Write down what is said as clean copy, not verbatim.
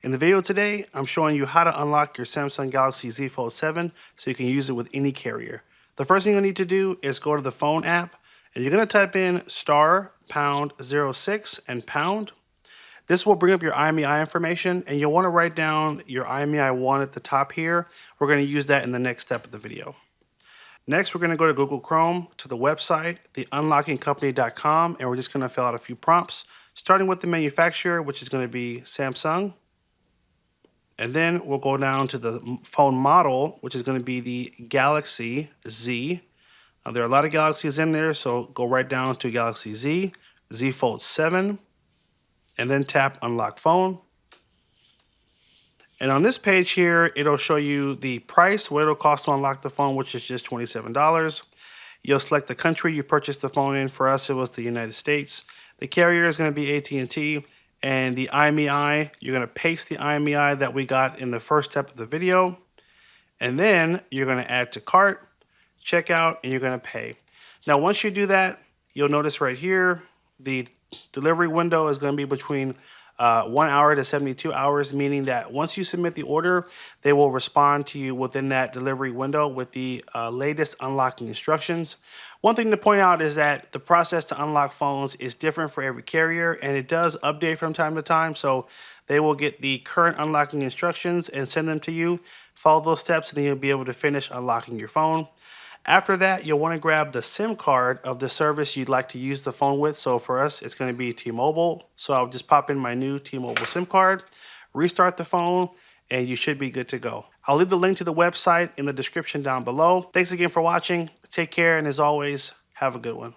In the video today, I'm showing you how to unlock your Samsung Galaxy Z Fold 7 so you can use it with any carrier. The first thing you'll need to do is go to the phone app and you're going to type in *#06 and pound. This will bring up your IMEI information and you'll want to write down your IMEI 1 at the top here. We're going to use that in the next step of the video. Next, we're going to go to Google Chrome to the website, theunlockingcompany.com, and we're just going to fill out a few prompts, starting with the manufacturer, which is going to be Samsung. And then we'll go down to the phone model, which is going to be the Galaxy Z. There are a lot of Galaxies in there, so go right down to Galaxy Z, Z Fold 7, and then tap Unlock Phone. And on this page here, it'll show you the price, what it'll cost to unlock the phone, which is just $27. You'll select the country you purchased the phone in. For us, it was the United States. The carrier is going to be AT&T. And the IMEI, you're going to paste the IMEI that we got in the first step of the video. And then you're going to add to cart, checkout, and you're going to pay. Now, once you do that, you'll notice right here, the delivery window is going to be between 1 hour to 72 hours, meaning that once you submit the order, they will respond to you within that delivery window with the latest unlocking instructions. One thing to point out is that the process to unlock phones is different for every carrier, and it does update from time to time. So they will get the current unlocking instructions and send them to you. Follow those steps, and then you'll be able to finish unlocking your phone. After that, you'll want to grab the SIM card of the service you'd like to use the phone with. So for us, it's going to be T-Mobile. So I'll just pop in my new T-Mobile SIM card, restart the phone, and you should be good to go. I'll leave the link to the website in the description down below. Thanks again for watching. Take care, and as always, have a good one.